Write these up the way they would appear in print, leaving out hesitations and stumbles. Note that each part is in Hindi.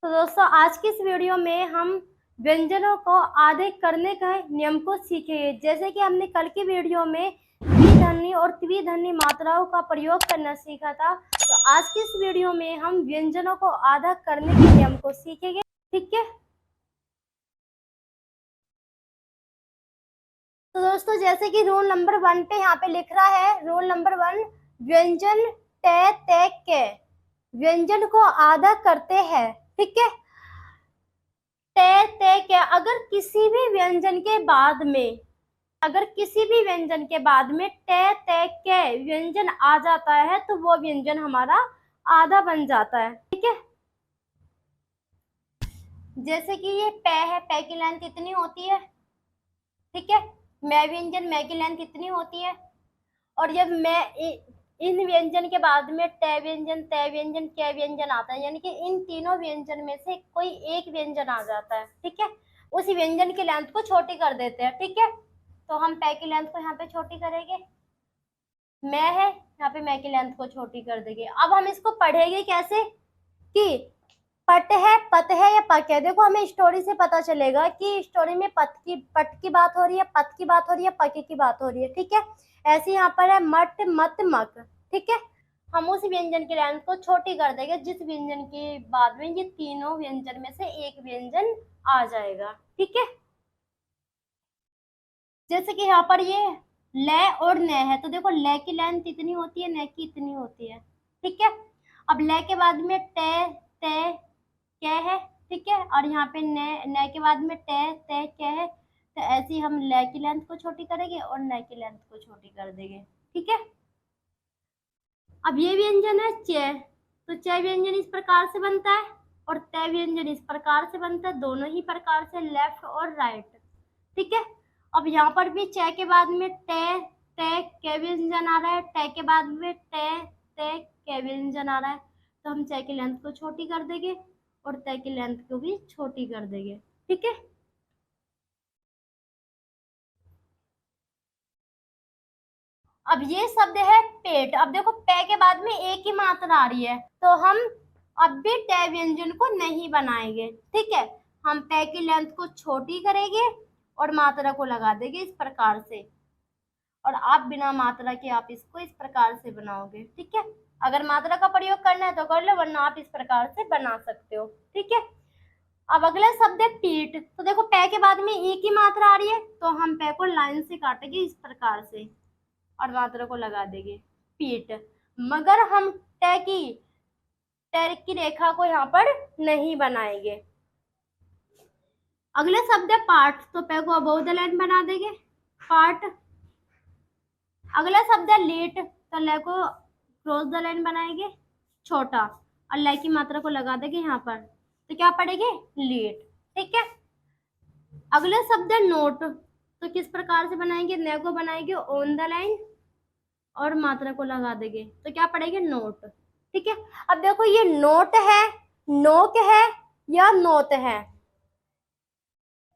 तो दोस्तों आज की इस वीडियो में हम व्यंजनों को आधे करने का नियम को सीखेंगे। जैसे कि हमने कल की वीडियो में द्विध्वनि और त्रिध्वनि मात्राओं का प्रयोग करना सीखा था, तो आज की इस वीडियो में हम व्यंजनों को आधा करने के नियम को सीखेंगे। ठीक है। तो दोस्तों जैसे कि रूल नंबर 1 पे यहाँ पे लिख रहा है, रूल नंबर 1, व्यंजन तय तय के व्यंजन को आधा करते हैं। ठीक है। तय तय के अगर किसी भी व्यंजन के बाद में तय तय के व्यंजन आ जाता है तो वो व्यंजन हमारा आधा बन जाता है। ठीक है। जैसे कि ये पे है, पे की लेंथ इतनी होती है। ठीक है। मैं व्यंजन, मैं की लेंथ इतनी होती है। और जब मैं इन व्यंजन के बाद में तय व्यंजन, तय व्यंजन, के व्यंजन आता है, यानी कि इन तीनों व्यंजन में से कोई एक व्यंजन आ जाता है। ठीक है। उसी व्यंजन की लेंथ को छोटी कर देते हैं। ठीक है। तो हम पे की लेंथ को यहाँ पे छोटी करेंगे। मैं है, यहाँ पे मैं की लेंथ को छोटी कर देंगे। अब हम इसको पढ़ेंगे कैसे कि पट है, पत है या पक है। देखो हमें स्टोरी से पता चलेगा कि स्टोरी में पट की बात हो रही है, पत की बात हो रही है, पके की बात हो रही है। ठीक है। ऐसे यहाँ पर है मट, मत, मक। ठीक है। हम उस व्यंजन की लेंथ को छोटी कर देंगे जिस व्यंजन के बाद में ये तीनों व्यंजन में से एक व्यंजन आ जाएगा। ठीक है। जैसे कि यहाँ पर ये ले और न है, तो देखो ले की लेंथ इतनी होती है, न की इतनी होती है। ठीक है। अब ले के बाद में ते, ते, क्या है। ठीक है। और यहाँ पे न के बाद में टे, ते, क्या है। तो ऐसे ही हम ले की लेंथ को छोटी करेंगे और न की लेंथ को छोटी कर देंगे। ठीक है। अब ये व्यंजन है चे, तो चे व्यंजन इस प्रकार से बनता है और ते व्यंजन इस प्रकार से बनता है, दोनों ही प्रकार से, लेफ्ट और राइट। ठीक है। अब यहाँ पर भी चे के बाद में टे, ते, के व्यंजन आ रहा है, टे के बाद में टे, ते, के व्यंजन आ रहा है। तो हम चे की लेंथ को छोटी कर देंगे और तय की लेंथ को भी छोटी कर देंगे। ठीक है। अब ये शब्द है पेट। अब देखो पे के बाद में एक ही मात्रा आ रही है, तो हम अब भी तय व्यंजन को नहीं बनाएंगे। ठीक है। हम पे की लेंथ को छोटी करेंगे और मात्रा को लगा देंगे इस प्रकार से। और आप बिना मात्रा के आप इसको इस प्रकार से बनाओगे। ठीक है। अगर मात्रा का प्रयोग करना है तो कर लो, वरना आप इस प्रकार से बना सकते हो। ठीक है। अब अगला शब्द है पीठ। तो देखो पे के बाद में एक ही मात्रा आ रही है, तो हम पे को लाइन से काटेंगे इस प्रकार से और मात्रा को लगा देंगे पीठ। मगर हम तय की रेखा को यहाँ पर नहीं बनाएंगे। अगला शब्द है पार्ट। तो पे को अबोव द लाइन बना देंगे, पार्ट। अगला शब्द है लेट। तो ले को क्रॉस द लाइन बनाएंगे, छोटा, और ले की मात्रा को लगा देंगे यहाँ पर, तो क्या पड़ेगा, लेट। ठीक है। अगला शब्द है नोट। तो किस प्रकार से बनाएंगे, न को बनाएंगे ऑन द लाइन और मात्रा को लगा देंगे, तो क्या पड़ेगा, नोट। ठीक है। अब देखो ये नोट है, नोक है या नोट है,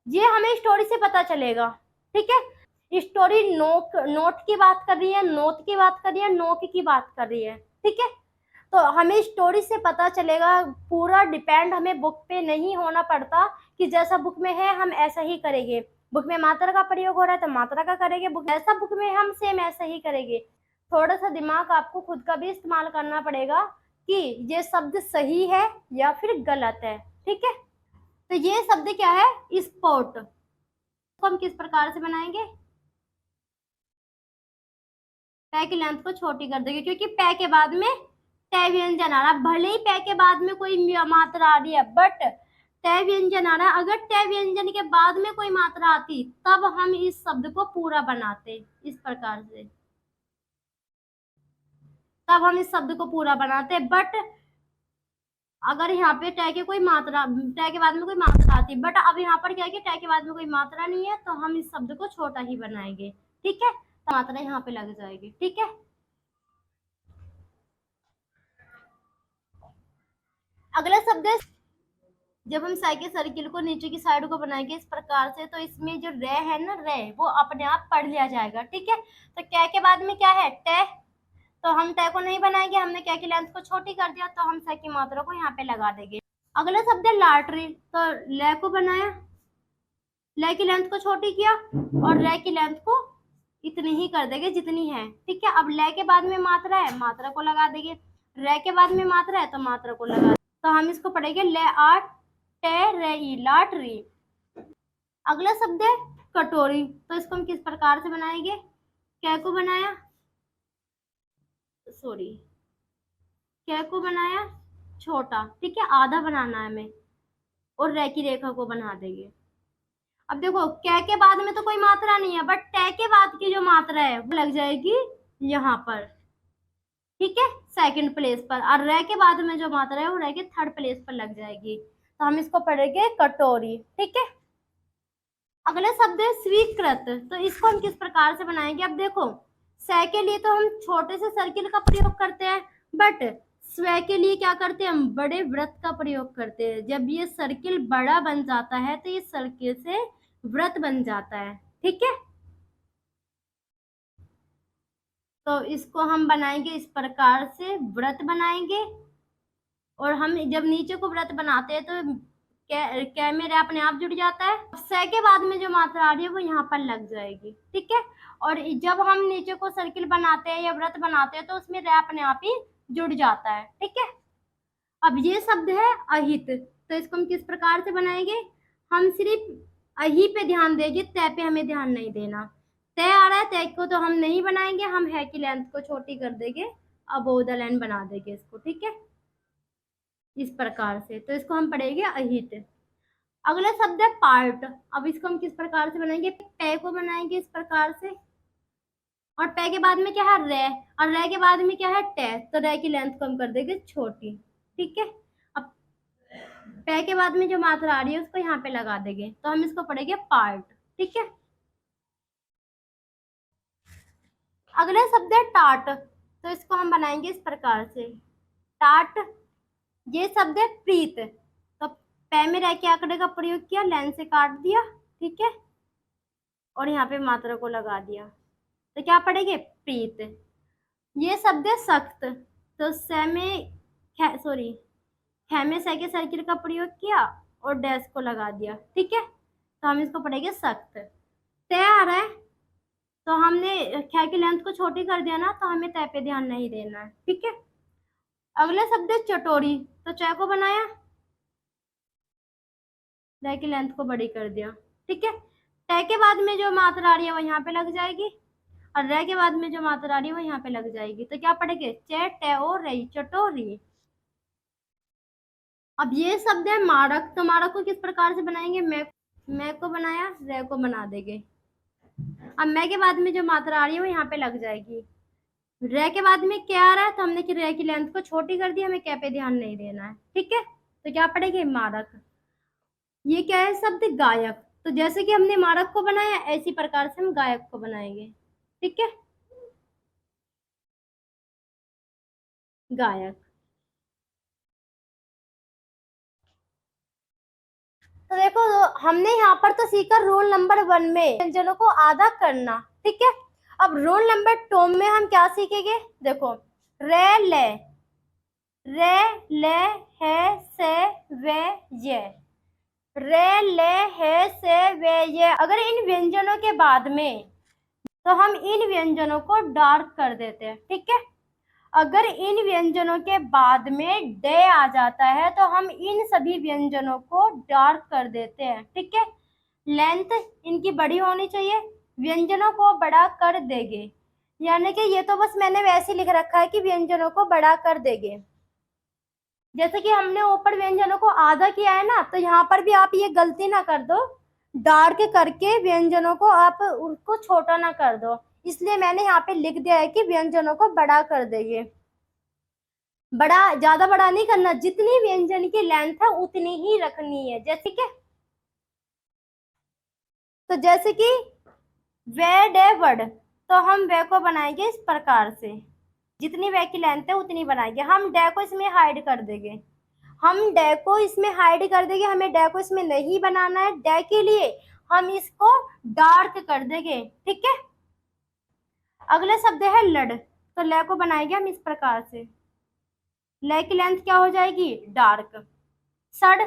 ये हमें स्टोरी से पता चलेगा। ठीक है। स्टोरी नोक, नोट की बात कर रही है, नोट की बात कर रही है, नोक की बात कर रही है। ठीक है। तो हमें स्टोरी से पता चलेगा। पूरा डिपेंड हमें बुक पे नहीं होना पड़ता कि जैसा बुक में है हम ऐसा ही करेंगे। बुक में मात्रा का प्रयोग हो रहा है तो मात्रा का करेंगे, बुक ऐसा बुक में हम सेम ऐसा ही करेंगे। थोड़ा सा दिमाग आपको खुद का भी इस्तेमाल करना पड़ेगा कि ये शब्द सही है या फिर गलत है। ठीक है। तो ये शब्द क्या है, स्पोर्ट। तो हम किस प्रकार से बनाएंगे, पे की लेंथ को छोटी कर देंगे क्योंकि पे के बाद में तय व्यंजन आ रहा है। भले ही पे के बाद में कोई मात्रा आ रही है, बट तय व्यंजन आ रहा है। अगर तय व्यंजन के बाद में कोई मात्रा आती तब हम इस शब्द को पूरा बनाते इस प्रकार से, तब हम इस शब्द को पूरा बनाते। बट अगर यहाँ पे टय के कोई मात्रा, टय के बाद में कोई मात्रा आती, बट अब यहाँ पर क्या है कि टय के बाद में कोई मात्रा नहीं है, तो हम इस शब्द को छोटा ही बनाएंगे। ठीक है। तो मात्रा यहाँ पे लग जाएगी। ठीक है। अगला शब्द है, जब हम साइकिल सर्किल को नीचे की साइड को बनाएंगे इस प्रकार से, तो इसमें जो रे है ना, रे वो अपने आप पढ़ लिया जाएगा। ठीक है। तो क्या के बाद में क्या है, टे। तो हम टे को नहीं बनाएंगे, हमने क्या की लेंथ को छोटी कर दिया, तो हम से की मात्रा को यहाँ पे लगा देंगे। अगला शब्द है लाटरी, तो ले को बनाया, ले की लेंथ को छोटी किया और रे की लेंथ को इतनी ही कर देंगे जितनी है। ठीक है, अब ले के बाद में मात्रा है, मात्रा को लगा देंगे, रे के बाद में मात्रा है तो मात्रा को लगा, तो हम इसको पढ़ेंगे ले आठ टे रे ई, लाटरी। अगला शब्द है कटोरी, तो इसको हम किस प्रकार से बनाएंगे, क्या को बनाया, सॉरी, क्या को बनाया छोटा, ठीक है, आधा बनाना है हमें, और रे की रेखा को बना देंगे। अब देखो कै के बाद में तो कोई मात्रा नहीं है, बट टे के बाद की जो मात्रा है वो लग जाएगी यहाँ पर, ठीक है, सेकंड प्लेस पर, और रे के बाद में जो मात्रा है वो रे के थर्ड प्लेस पर लग जाएगी, तो हम इसको पढ़ेंगे कटोरी। ठीक है, अगला शब्द है स्वीकृत, तो इसको हम किस प्रकार से बनाएंगे। अब देखो से के लिए तो हम छोटे से सर्किल का प्रयोग करते हैं, बट स्व के लिए क्या करते हैं, हम बड़े वृत्त का प्रयोग करते हैं। जब ये सर्किल बड़ा बन जाता है तो ये सर्किल से वृत्त बन जाता है। ठीक है, तो इसको हम बनाएंगे इस प्रकार से, वृत्त बनाएंगे, और हम जब नीचे को वृत्त बनाते हैं तो कै में रे अपने आप जुड़ जाता है, से के बाद में जो मात्रा आ रही है वो यहाँ पर लग जाएगी। ठीक है, और जब हम नीचे को सर्किल बनाते हैं या वृत्त बनाते हैं तो उसमें रे अपने आप ही जुड़ जाता है। ठीक है, अब ये शब्द है अहित, तो इसको हम किस प्रकार से बनाएंगे, हम सिर्फ अहि पे ध्यान देंगे, तय पे हमें ध्यान नहीं देना। तय आ रहा है, तय को तो हम नहीं बनाएंगे, हम है की लेंथ को छोटी कर देंगे, अबोव द लाइन बना देंगे इसको। ठीक है, इस प्रकार से, तो इसको हम पढ़ेंगे अहित। अगला शब्द है पार्ट, अब इसको हम किस प्रकार से बनाएंगे, पे को बनाएंगे इस प्रकार से, और पे के बाद में क्या है रे, और रे के बाद में क्या है टे, तो रे की लेंथ को हम कर देंगे छोटी। ठीक है, अब पे के बाद में जो मात्रा आ रही है उसको यहाँ पे लगा देंगे, तो हम इसको पढ़ेंगे पार्ट। ठीक है, अगला शब्द है टाट, तो इसको हम बनाएंगे इस प्रकार से, टाट। ये शब्द है प्रीत, तो पे में रह के आंकड़े का प्रयोग किया, लेंस से काट दिया, ठीक है, और यहाँ पे मात्रा को लगा दिया, तो क्या पढ़ेंगे प्रीत। ये शब्द है सख्त, तो से में सॉरी खे में से के सर्किल का प्रयोग किया और डैश को लगा दिया। ठीक है, तो हम इसको पढ़ेंगे सख्त। तय आ रहा है, तो हमने खे की लेंथ को छोटी कर दिया ना, तो हमें तय पे ध्यान नहीं देना है। ठीक है, अगला शब्द है चटोरी, तो च को बनाया, रे की लेंथ को बड़ी कर दिया। ठीक है, टे के बाद में जो मात्रा आ रही है वो यहाँ पे लग जाएगी, और रे के बाद में जो मात्रा आ रही है वो यहाँ पे लग जाएगी, तो क्या पढ़ेंगे चे टे ओ रही, चटोरी। अब ये शब्द है मारक, तो मारक को किस प्रकार से बनाएंगे, मैं को बनाया, रे को बना देंगे, अब मैं के बाद में जो मात्रा आ रही है वो यहाँ पे लग जाएगी, रे के बाद में क्या आ रहा है, तो हमने कि रे की लेंथ को छोटी कर दी, हमें क्या पे ध्यान नहीं देना है। ठीक है, तो क्या पढ़ेंगे मारक। ये क्या है शब्द गायक, तो जैसे कि हमने मारक को बनाया ऐसी प्रकार से हम गायक को बनाएंगे। ठीक है, गायक। तो देखो हमने यहाँ पर तो सीखा रोल नंबर 1 में व्यंजनों को आधा करना। ठीक है, अब रोल नंबर 2 में हम क्या सीखेंगे, देखो रे ले, रे ले है से वे ये, रे ले है से वे ये। अगर इन व्यंजनों के बाद में, तो हम इन व्यंजनों को डार्क कर देते हैं। ठीक है, अगर इन व्यंजनों के बाद में डे आ जाता है तो हम इन सभी व्यंजनों को डार्क कर देते हैं। ठीक है, लेंथ इनकी बड़ी होनी चाहिए, व्यंजनों को बड़ा कर देंगे, यानी कि ये तो बस मैंने वैसे लिख रखा है कि व्यंजनों को बड़ा कर देंगे। जैसे कि हमने ऊपर व्यंजनों को आधा किया है ना, तो यहाँ पर भी आप ये गलती ना कर दो, डार्क करके व्यंजनों को आप उसको छोटा ना कर दो, इसलिए मैंने यहाँ पे लिख दिया है कि व्यंजनों को बड़ा कर देंगे। बड़ा ज्यादा बड़ा नहीं करना, जितनी व्यंजन की लेंथ है उतनी ही रखनी है। जैसे कि तो जैसे कि वे डे वर्ड, तो हम वे को बनाएंगे इस प्रकार से, जितनी वे की लेंथ है उतनी बनाएंगे। हम डे को इसमें हाइड कर देंगे, हम डे को इसमें हाइड कर देंगे, हमें डे को इसमें नहीं बनाना है, डे के लिए हम इसको डार्क कर देंगे। ठीक है, अगला शब्द है लड, तो ले को बनाएंगे हम इस प्रकार से, ले की लेंथ क्या हो जाएगी डार्क, सड,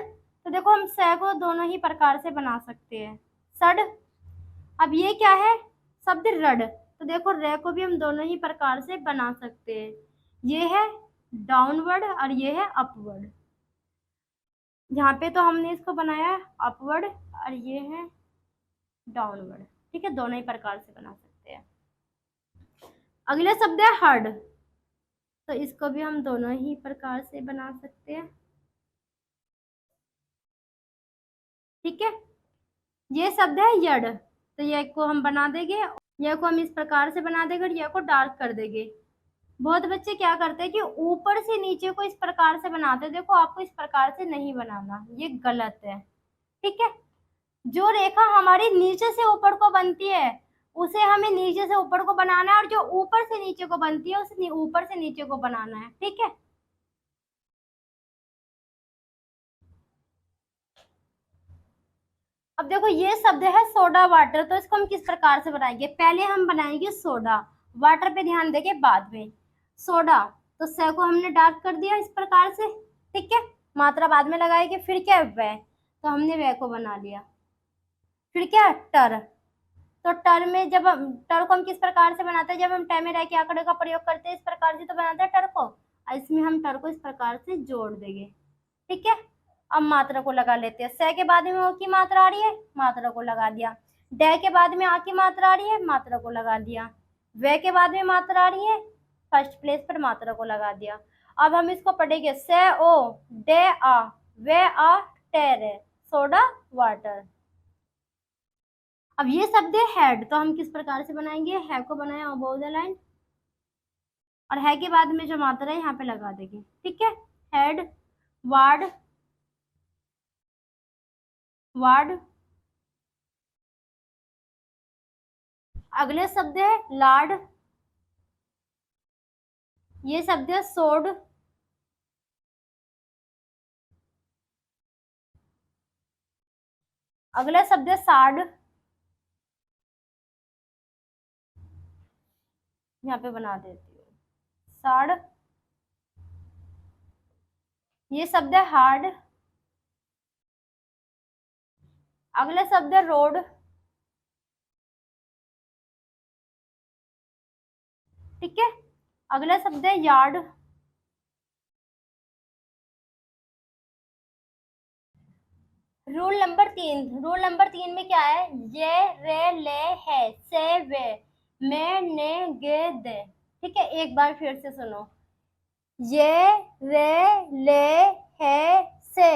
तो देखो हम स को दोनों ही प्रकार से बना सकते हैं, सड। अब ये क्या है, शब्द रड, तो देखो रे को भी हम दोनों ही प्रकार से बना सकते हैं। ये है डाउनवर्ड और ये है अपवर्ड। यहाँ पे तो हमने इसको बनाया है अपवर्ड और ये है डाउनवर्ड। ठीक है, दोनों ही प्रकार से बना सकते हैं। अगला शब्द है हर्ड, तो इसको भी हम दोनों ही प्रकार से बना सकते हैं। ठीक है, ये शब्द है यड, तो ये को हम बना देंगे, ये को हम इस प्रकार से बना देंगे और ये को डार्क कर देंगे। बहुत बच्चे क्या करते हैं कि ऊपर से नीचे को इस प्रकार से बनाते हैं, देखो आपको इस प्रकार से नहीं बनाना, ये गलत है। ठीक है, जो रेखा हमारी नीचे से ऊपर को बनती है उसे हमें नीचे से ऊपर को बनाना है, और जो ऊपर से नीचे को बनती है उसे ऊपर से नीचे को बनाना है। ठीक है, अब देखो ये शब्द है सोडा वाटर, तो इसको हम किस प्रकार से बनाएंगे, पहले हम बनाएंगे सोडा, वाटर पे ध्यान देंगे बाद में। सोडा, तो स को हमने डार्क कर दिया इस प्रकार से। ठीक है, मात्रा बाद में लगाएंगे, फिर क्या है वह, तो हमने वह को बना लिया। फिर क्या है टर, तो टर में जब हम टर को हम किस प्रकार से बनाते हैं, जब हम ट में रह के आंकड़े का प्रयोग करते हैं इस प्रकार से तो बनाते हैं टर को, और इसमें हम टर को इस प्रकार से जोड़ देंगे। ठीक है, अब मात्रा को लगा लेते हैं, स के बाद में ओ की मात्रा आ रही है, मात्रा को लगा दिया। ड के बाद में आ की मात्रा आ रही है, मात्रा को लगा दिया। व के बाद में मात्रा आ रही है, फर्स्ट प्लेस पर मात्रा को लगा दिया। अब हम इसको पढ़ेंगे, स ओ डे आ वे आ टेर, सोडा वाटर। अब ये शब्द है हेड, तो हम किस प्रकार से बनाएंगे, है को बनाया अबोव द लाइन, और है के बाद में जो मात्रा है यहाँ पे लगा देंगे। ठीक है, हेड, वार्ड, वार्ड। अगले शब्द है लार्ड, ये शब्द है सोड। अगला शब्द है साड, यहाँ पे बना देती हूँ साड। ये शब्द है हार्ड। अगला शब्द है रोड। ठीक है, अगला शब्द है यार्ड। रूल नंबर 3 में क्या है, ये रे ले है से वे मैं ने गे दे। ठीक है, एक बार फिर से सुनो, ये रे ले है से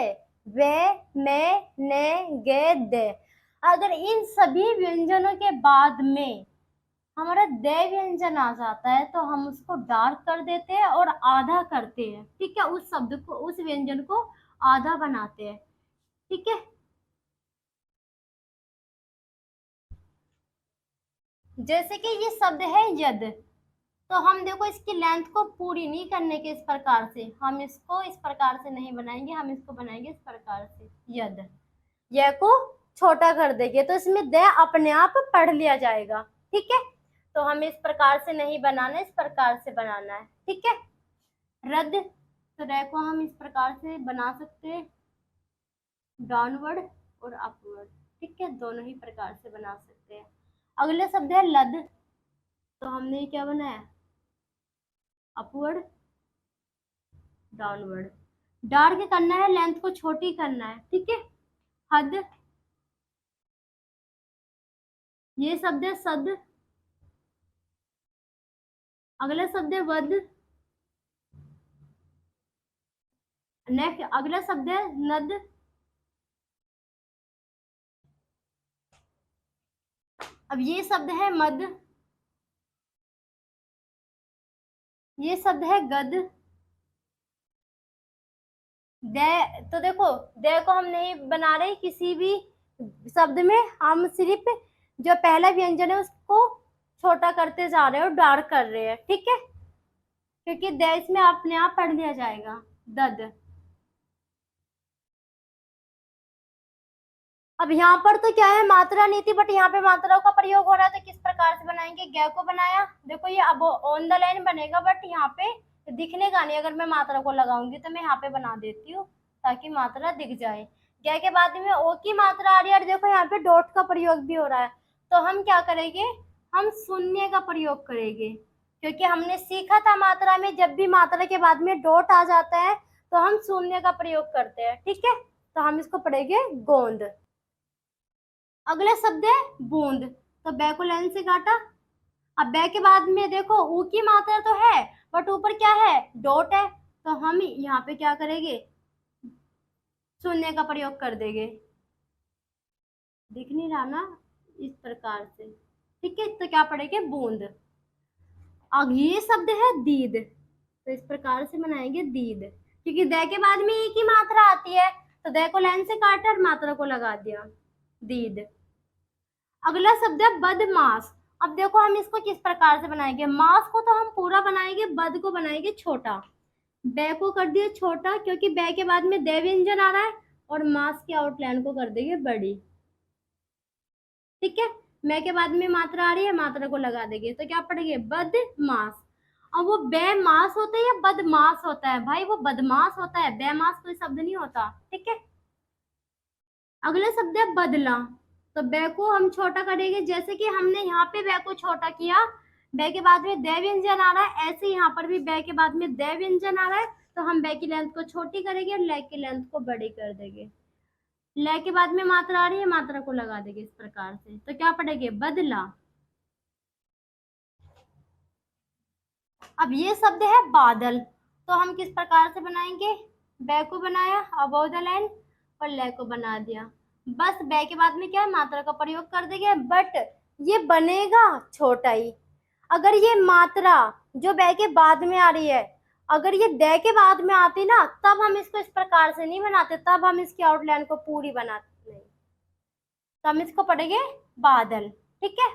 वे मैं ने गे दे। अगर इन सभी व्यंजनों के बाद में हमारा दे व्यंजन आ जाता है तो हम उसको डार्क कर देते हैं और आधा करते हैं। ठीक है, उस शब्द को, उस व्यंजन को आधा बनाते हैं। ठीक है, जैसे कि ये शब्द है यद, तो हम देखो इसकी लेंथ को पूरी नहीं करने के, इस प्रकार से हम इसको इस प्रकार से नहीं बनाएंगे, हम इसको बनाएंगे इस प्रकार से यद, यह को छोटा कर देंगे तो इसमें द अपने आप पढ़ लिया जाएगा। ठीक है, तो हमें इस प्रकार से नहीं बनाना, इस प्रकार से बनाना है। ठीक है, रद्द, तो रे को हम इस प्रकार से बना सकते हैं डाउनवर्ड और अपवर्ड। ठीक है, दोनों ही प्रकार से बना सकते हैं। अगला शब्द है लद, तो हमने क्या बनाया अपवर्ड डाउनवर्ड। डार्क करना है, लेंथ को छोटी करना है। ठीक है, हद, ये शब्द है सद। अगला शब्द है वध। नेक्स्ट अगला शब्द है नद। अब ये शब्द है मद। ये शब्द है गद। दे, तो देखो दे को हम नहीं बना रहे किसी भी शब्द में, हम सिर्फ जो पहला व्यंजन है उसको छोटा करते जा रहे हैं और डार्क कर रहे हैं। ठीक है, क्योंकि दे इसमें अपने आप पढ़ लिया जाएगा दद। अब यहाँ पर तो क्या है मात्रा नहीं थी, बट यहाँ पे मात्राओं का प्रयोग हो रहा है, तो किस प्रकार से बनाएंगे, ग को बनाया, देखो ये अब ऑन द लाइन बनेगा बट यहाँ पे दिखने का नहीं, अगर मैं मात्रा को लगाऊंगी तो मैं यहाँ पे बना देती हूँ ताकि मात्रा दिख जाए। ग के बाद में ओ की मात्रा आ रही है और देखो यहाँ पे डॉट का प्रयोग भी हो रहा है, तो हम क्या करेंगे, हम शून्य का प्रयोग करेंगे, क्योंकि हमने सीखा था मात्रा में जब भी मात्रा के बाद में डॉट आ जाता है तो हम शून्य का प्रयोग करते हैं। ठीक है, तो हम इसको पढ़ेंगे गोंद। अगला शब्द है बूंद, तो बै को लाइन से काटा। अब बै के बाद में देखो ऊ की मात्रा तो है बट ऊपर क्या है, डॉट है, तो हम यहाँ पे क्या करेंगे, शून्य का प्रयोग कर देंगे। दिख नहीं रहा ना, इस प्रकार से। ठीक है, तो क्या पढ़ेंगे, बूंद। अब ये शब्द है दीद, तो इस प्रकार से बनाएंगे दीद, क्योंकि द के बाद में एक ही मात्रा आती है, तो द को लाइन से काटा और मात्रा को लगा दिया, दीद। अगला शब्द है बदमाश। अब देखो हम इसको किस प्रकार से बनाएंगे, मास को तो हम पूरा बनाएंगे, बद को बनाएंगे छोटा। बै को कर दिया छोटा क्योंकि बै के बाद में दे व्यंजन आ रहा है, और मास की आउटलाइन को कर देंगे बड़ी। ठीक है, मैं के बाद में मात्रा आ रही है, मात्रा को लगा देंगे, तो क्या पढ़ेंगे, बदमाश। अब वो बेमास होता है या बदमाश होता है, भाई वो बदमाश होता है, बेमास कोई शब्द नहीं होता। ठीक है, अगला शब्द है बदला, तो बै को हम छोटा करेंगे, जैसे कि हमने यहाँ पे बै को छोटा किया, बै के बाद में दे व्यंजन आ रहा है, ऐसे यहाँ पर भी बै के बाद में दे व्यंजन आ रहा है, तो हम बै की लेंथ को छोटी करेंगे और लै की लेंथ को बड़ी कर देंगे। लै के बाद में मात्रा आ रही है, मात्रा को लगा देंगे इस प्रकार से, तो क्या पढ़ेंगे, बदला। अब ये शब्द है बादल, तो हम किस प्रकार से बनाएंगे, बै को बनाया अबव द लाइन और लै को बना दिया, बस बै के बाद में क्या है, मात्रा का प्रयोग कर देंगे, बट ये बनेगा छोटा ही। अगर ये मात्रा जो बै के बाद में आ रही है, अगर ये दै के बाद में आती ना, तब हम इसको इस प्रकार से नहीं बनाते, तब हम इसकी आउटलाइन को पूरी बनाते नहीं, तो हम इसको पढ़ेंगे बादल। ठीक है,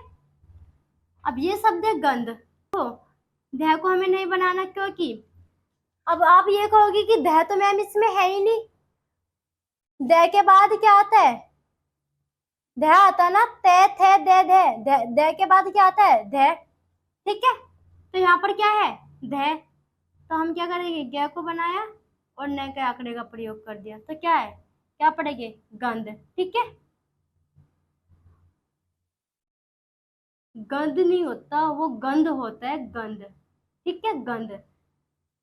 अब ये शब्द है गंध, तो ध को हमें नहीं बनाना, क्योंकि अब आप ये कहोगे कि ध तो मैम इसमें है ही नहीं, द के बाद क्या आता है, ध आता ना, ते थे दे धे, द के बाद क्या आता है, ध। ठीक है, तो यहाँ पर क्या है, ध, तो हम क्या करेंगे, ग को बनाया और न के आंकड़े का प्रयोग कर दिया, तो क्या है, क्या पढ़ेंगे, गंध। ठीक है, गंध नहीं होता, वो गंध होता है, गंध। ठीक है, गंध,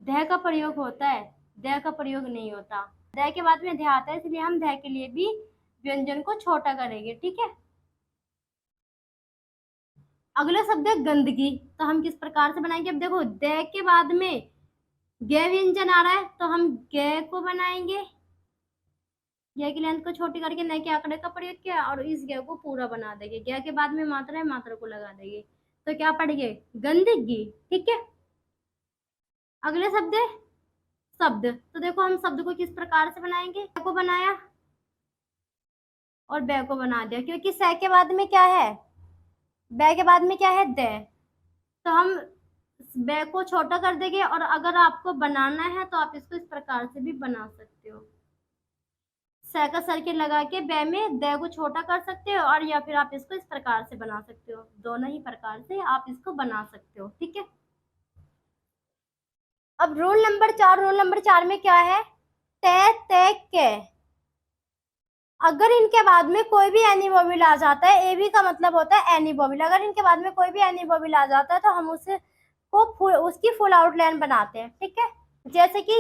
ध का प्रयोग होता है, द का प्रयोग नहीं होता, द के बाद में ध आता है, इसलिए हम ध के लिए भी व्यंजन को छोटा करेंगे। ठीक है, अगला शब्द है गंदगी, तो हम किस प्रकार से बनाएंगे, अब देखो द के बाद में ग व्यंजन आ रहा है, तो हम ग को बनाएंगे, ग की लेंथ को छोटी करके न के आंकड़े का प्रयोग किया और इस ग को पूरा बना देंगे, ग के बाद में मात्रा है, मात्रा को लगा देंगे, तो क्या पढ़ेंगे, गंदगी। ठीक है, अगले शब्द है शब्द, तो देखो हम शब्द को किस प्रकार से बनाएंगे, को बनाया और बै को बना दिया, क्योंकि स के बाद में क्या है, बै के बाद में क्या है, दे, तो हम बै को छोटा कर देंगे, और अगर आपको बनाना है तो आप इसको इस प्रकार से भी बना सकते हो, स का सर्किल लगा के बै में द को छोटा कर सकते हो, और या फिर आप इसको इस प्रकार से बना सकते हो, दोनों ही प्रकार से आप इसको बना सकते हो। ठीक है, अब रूल नंबर 4, रूल नंबर 4 में क्या है, ते ते के, अगर इनके बाद में कोई भी एनीवोविल आ जाता है, एबी का मतलब होता है एनीवोविल, अगर इनके बाद में कोई भी एनीवोविल आ जाता है तो हम उसे को उसकी फुल आउटलाइन बनाते हैं। ठीक है, जैसे कि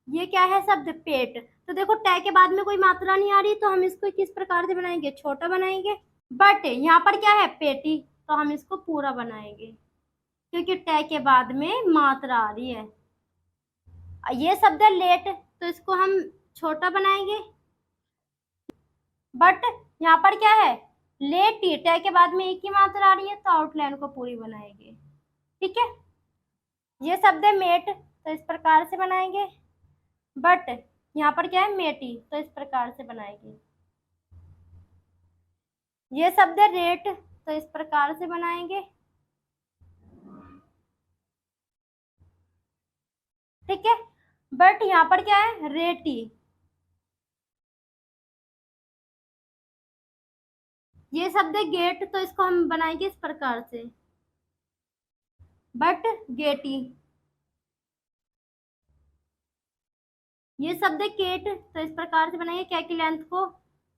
ये क्या है शब्द, पेट, तो देखो टे के बाद में कोई मात्रा नहीं आ रही, तो हम इसको किस प्रकार से बनाएंगे, छोटा बनाएंगे, बट यहाँ पर क्या है, पेटी, तो हम इसको पूरा बनाएंगे, क्योंकि टे के बाद में मात्रा आ रही है। ये शब्द है लेट, तो इसको हम छोटा बनाएंगे, बट यहाँ पर क्या है, लेट टे के बाद में एक ही मात्रा आ रही है, तो आउटलाइन को पूरी बनाएंगे। ठीक है, ये शब्द है मेट, तो इस प्रकार से बनाएंगे, बट यहाँ पर क्या है, मेटी, तो इस प्रकार से बनाएंगे। ये शब्द है रेट, तो इस प्रकार से बनाएंगे। ठीक है, बट यहाँ पर क्या है, रेटी, ये शब्द है गेट, तो इसको हम बनाएंगे इस प्रकार से, बट गेटी। ये शब्द है केट, तो इस प्रकार से बनाइए, क्या की लेंथ को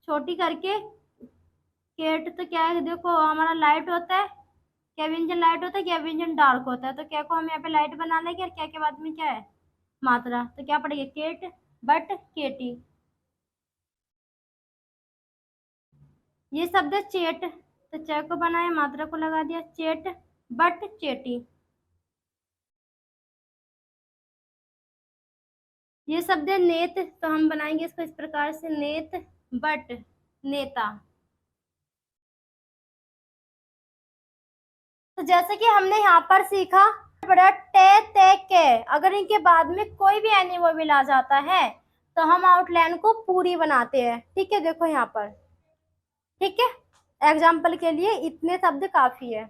छोटी करके। केट तो क्या है, देखो हमारा लाइट होता है, क्या व्यंजन लाइट होता है, क्या व्यंजन डार्क होता है, तो क्या को हम यहाँ पे लाइट बना लेंगे, और क्या के बाद में क्या है मात्रा, तो क्या पड़ेगा केट बट केटी। ये शब्द है चेट, तो च को बनाया, मात्रा को लगा दिया, चेट बट चेटी। ये शब्द है नेत, तो हम बनाएंगे इसको इस प्रकार से, नेत बट नेता। तो जैसे कि हमने यहाँ पर सीखा, बड़ा टे ते के, अगर इनके बाद में कोई भी एनिमोविल आ जाता है तो हम आउटलाइन को पूरी बनाते हैं। ठीक है, देखो यहाँ पर, ठीक है, एग्जाम्पल के लिए इतने शब्द काफी है।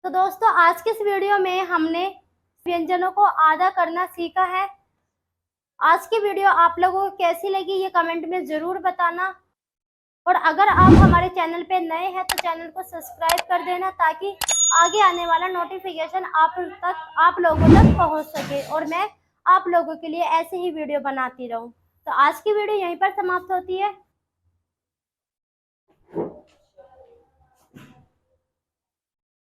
तो दोस्तों आज के इस वीडियो में हमने व्यंजनों को आधा करना सीखा है। आज की वीडियो आप लोगों को कैसी लगी ये कमेंट में जरूर बताना, और अगर आप हमारे चैनल पे नए हैं तो चैनल को सब्सक्राइब कर देना, ताकि आगे आने वाला नोटिफिकेशन आप लोगों तक पहुंच सके, और मैं आप लोगों के लिए ऐसे ही वीडियो बनाती रहूं। तो आज की वीडियो यहीं पर समाप्त होती है।